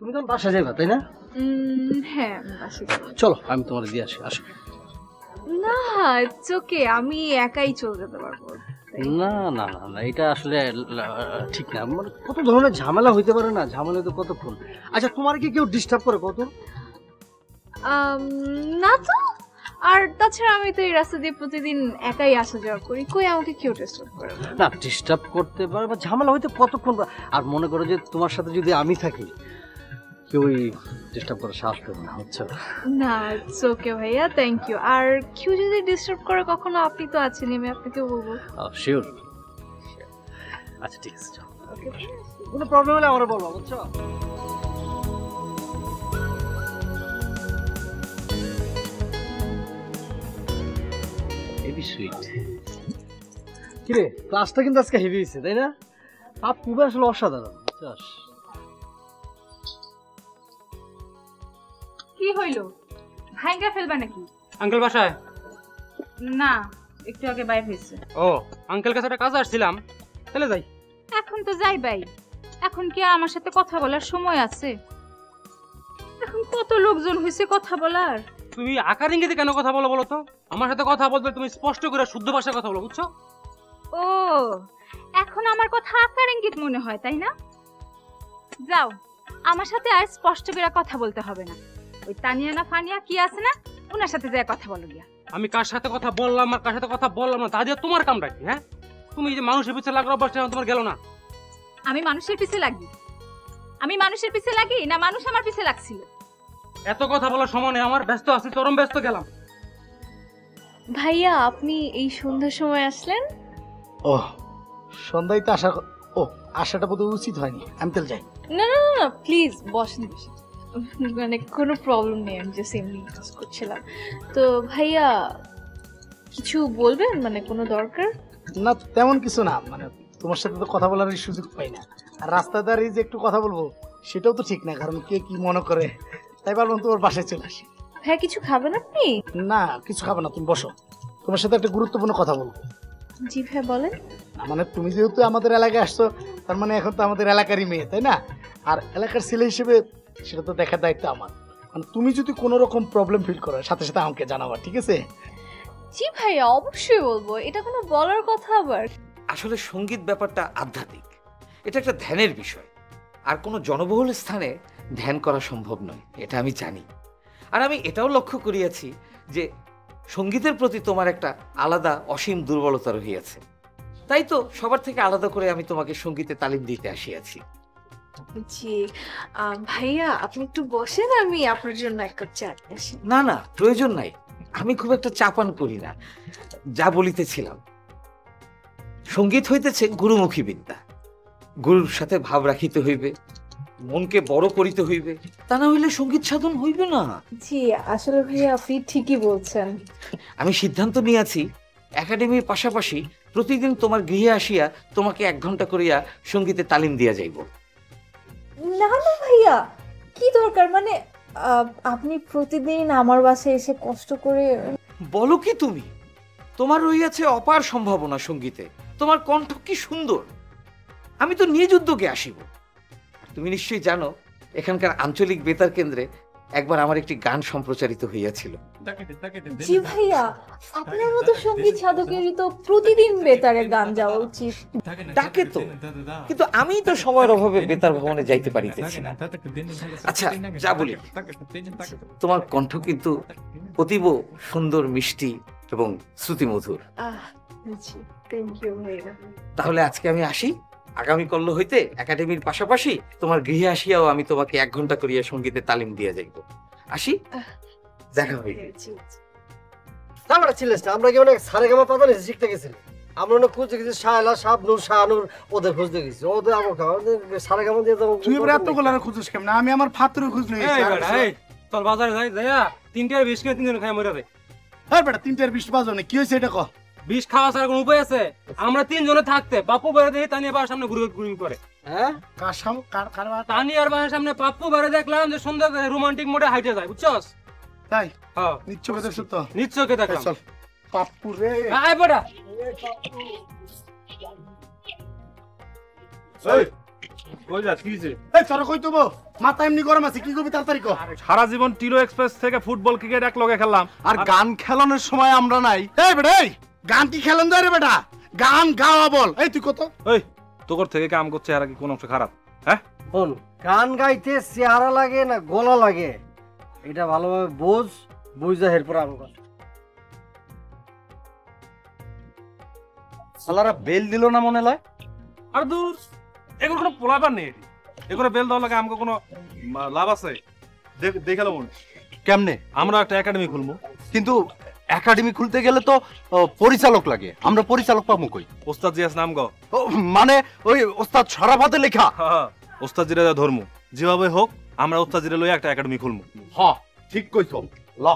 তুমি তো বাসা যাইবা তাই না? হ্যাঁ বাসায় যাবো। চলো আমি তোমার দিয়ে আসি। আসো। না ইটস ওকে, আমি একাই চলে যেতে পারবো। না না না না, এটা আসলে ঠিক না। মানে কত ধরনের ঝামেলা হইতে পারে না, ঝামেলা তো কতক্ষণ। আচ্ছা তোমার কি কেউ ডিস্টার্ব করে কত? না তো, আর তাছাড়া আমি তো এই রাস্তা দিয়ে প্রতিদিন একাই আসা যাওয়া করি, কই আমাকে কেউ ডিস্টার্ব করে না? ডিস্টার্ব করতে পারে বা ঝামেলা হইতে কতক্ষণ। আর মনে করো যে তোমার সাথে যদি আমি থাকি, কেউই ডিস্টার্ব করার সাহস পাবে না, হচ্ছে না। ইটস ওকে ভাইয়া, থ্যাংক ইউ। আর কেউ যদি ডিস্টার্ব করে কখনো, আপনি তো আছেন, আমি আপনাকে বলবো। শিওর। আচ্ছা ঠিক আছে, চলো। কোনো প্রবলেম হলে আমরা বলবো, বুঝছো? Heavy sweet. কিরে ক্লাসটা কিন্তু আজকে হেভি হয়েছে তাই না? আপ খুবই আসলে অসাধারণ, বুঝছস? কি হইলো, ভাইঙ্গা ফেলবা নাকি? আঙ্কেল বাসায়? না, একটু আগে বাইরে হয়েছে। ও আঙ্কেল কাছে একটা কাজে আসছিলাম, চলে যাই। এখন তো যাই ভাই, এখন কি আর আমার সাথে কথা বলার সময় আছে? এখন কত লোকজন হয়েছে কথা বলার। তুমি আকার ইঙ্গিতে কেন কথা বলো বলো তো? আমার সাথে কথা বলতে তুমি স্পষ্ট করে শুদ্ধ ভাষায় কথা বলো, বুঝছো? ও এখন আমার কথা আকার ইঙ্গিত মনে হয় তাই না? যাও, আমার সাথে আর স্পষ্ট করে কথা বলতে হবে না। ওই তানিয়া না ফানিয়া কি আছে না, ওনার সাথে যায় কথা বলো গিয়া। আমি কার সাথে কথা বললাম আর কার সাথে কথা বললাম না তা দিয়ে তোমার কামটা কি? হ্যাঁ, তুমি যে মানুষের পিছনে লাগার অভ্যাসটা তোমার গেল না। আমি মানুষের পিছে লাগি? আমি মানুষের পিছে লাগি না মানুষ আমার পিছে লাগছিল? এত কথা বলার সময় নেই আমার, ব্যস্ত আছি, চরম ব্যস্ত গেলাম। ভাইয়া আপনি এই সন্ধ্যার সময় আসলেন? ও সন্ধ্যায় তো আসা, ও আসাটা বোধহয় উচিত হয়নি, আমি তাহলে যাই। না না না না, প্লিজ বসেন বসেন, মানে কোনো প্রবলেম নেই, আমি জাস্ট এমনি কাজ করছিলাম। তো ভাইয়া কিছু বলবেন, মানে কোনো দরকার? না তেমন কিছু না, মানে তোমার সাথে তো কথা বলার সুযোগ পাই না, আর রাস্তা দাঁড়িয়ে যে একটু কথা বলবো সেটাও তো ঠিক না, কারণ কে কি মনে করে, তাই ভাবলাম তোমার বাসায় চলে আসি। ভাইয়া কিছু খাবেন আপনি? না কিছু খাবে না, তুমি বসো, তোমার সাথে একটা গুরুত্বপূর্ণ কথা বলবো। জি ভাইয়া বলেন। মানে তুমি যেহেতু আমাদের এলাকায় আসছো, তার মানে এখন তো আমাদের এলাকারই মেয়ে তাই না, আর এলাকার ছেলে হিসেবে সেটা তো দেখার দায়িত্ব আমার। মানে তুমি যদি কোনো রকম প্রবলেম ফিল করো সাথে সাথে আমাকে জানাবা, ঠিক আছে? জি ভাইয়া অবশ্যই বলবো, এটা কোনো বলার কথা আবার? আসলে সঙ্গীত ব্যাপারটা আধ্যাত্মিক, এটা একটা ধ্যানের বিষয়, আর কোনো জনবহুল স্থানে ধ্যান করা সম্ভব নয়, এটা আমি জানি। আর আমি এটাও লক্ষ্য করিয়াছি যে সঙ্গীতের প্রতি তোমার একটা আলাদা অসীম দুর্বলতা রহিয়াছে, তাই তো সবার থেকে আলাদা করে আমি তোমাকে সঙ্গীতে তালিম দিতে আসিয়াছি। জি ভাইয়া আপনি একটু বসেন, আমি আপনার জন্য এক কাপ চা নিয়ে আসি। না না প্রয়োজন নাই, আমি খুব একটা চাপান করি না। যা বলিতেছিলাম, সঙ্গীত হইতেছে গুরুমুখী বিদ্যা, গুরুর সাথে ভাব রাখিতে হইবে, মনকে বড় করিতে হইবে, তা না হইলে সঙ্গীত সাধন হইবে না। জি আসলে ভাইয়া আপনি ঠিকই বলছেন। আমি সিদ্ধান্ত নিয়েছি একাডেমির পাশাপাশি প্রতিদিন তোমার গৃহে আসিয়া তোমাকে 1 ঘন্টা করিয়া সঙ্গীতে তালিম দিয়া যাইব। না না ভাইয়া, কি দরকার, মানে আপনি প্রতিদিন আমার বাসায় এসে কষ্ট করে। বলো কি তুমি? তোমার রইয়াছে অপার সম্ভাবনা সঙ্গীতে, তোমার কণ্ঠ কি সুন্দর, আমি তো নিজ উদ্যোগে আসিব। তুমি নিশ্চয়ই জানো এখানকার আঞ্চলিক বেতার কেন্দ্রে একবার আমার একটি গান সম্প্রচারিত হইয়াছিল। জি ভাইয়া, আপনার মতো সঙ্গীত সাধকেরই তো প্রতিদিন বেতারে গান যাওয়া উচিত। ডাকে তো, কিন্তু আমি তো সময়ের অভাবে বেতার ভবনে যাইতে পারিতেছি না। আচ্ছা যা বলি, তোমার কণ্ঠ কিন্তু অতীব সুন্দর, মিষ্টি এবং শ্রুতিমধুর। থ্যাংক ইউ ভাইয়া। তাহলে আজকে আমি আসি, আগামী কল্য হইতে একাডেমির পাশাপাশি তোমার গৃহে আসিয়াও আমি তোমাকে 1 ঘন্টা করিয়া সঙ্গীতে তালিম দিয়া যাইব। আসি, দেখা হইবে। আমরা ছিলিস না, আমরা কি অনেক সারেগামা পাতা নিয়েছি শিখতে গেছিলাম। আমরা অনেক খুঁজতে গেছি, শাহলা শাবনুর শাহানুর ওদের খুঁজতে গেছি, ওদের আমার সারেগামা দিয়ে যাবো। তুই এবার এত গোলার খুঁজছিস কেমন? আমি আমার ফাতুরের খোঁজ নিয়ে চল বাজারে যাই, যাইয়া 3টার 20 কিনে 3 জন খাই মরে রে। হ্যাঁ বেটা 3টার 20 বাজো না, কি হয়েছে এটা কহ। 20 খাওয়া ছাড়া কোনো উপায় আছে? আমরা 3 জনে থাকতে পাপ্পু বেড়ে দেখি তানিয়া বাসার সামনে ঘুরে ঘুরি করে। হ্যাঁ কার সাম কার কার তানিয়ার বাসার সামনে পাপ্পু বেড়ে দেখলাম যে সন্ধ্যা রোমান্টিক মোডে হাইটে যায়, বুঝছস? তাই হ্যাঁ নিচ্ছ কথা সত্য, নিশ্চয়ই দেখলাম। চল পাপ্পু রে। আয় বেটা। এই কই যাস কি হইছে? এই তোর কই তবো মাথা এমনি গরম আছে কি করবি তাড়াতাড়ি কর। সারা জীবন টিলো এক্সপ্রেস থেকে ফুটবল ক্রিকেট এক লগে খেললাম আর গান খেলানোর সময় আমরা নাই। এই বেটা এই গান কি খেলেন যায় রে বেটা, গান গাওয়া বল। এই তুই কত ওই তোর থেকে কাম করছে আর কি কোন অংশ খারাপ? হ্যাঁ শোন, গান গাইতে চেহারা লাগে না গলা লাগে এটা ভালোভাবে বুঝা এরপর আমি কথা। সালারা বেল দিল না মনে লয়। আর দূর এগুলো কোনো পোলাবার নেই, এগুলো বেল দেওয়ার লাগে আমাকে কোনো লাভ আছে? দেখালো মনে কেমনে? আমরা একটা একাডেমি খুলবো। কিন্তু একাডেমি খুলতে গেলে তো পরিচালক লাগে, আমরা পরিচালক পাবো কই? ওস্তাদ জিয়াস নাম গাও। ও, মানে ওই ওস্তাদ সরাফাতে লেখা। ওস্তাদ জিরা ধর্ম যেভাবে হোক আমরা ওস্তাদ জিরা লইয়া একটা একাডেমি খুলবো। হ ঠিক কইছো, ল।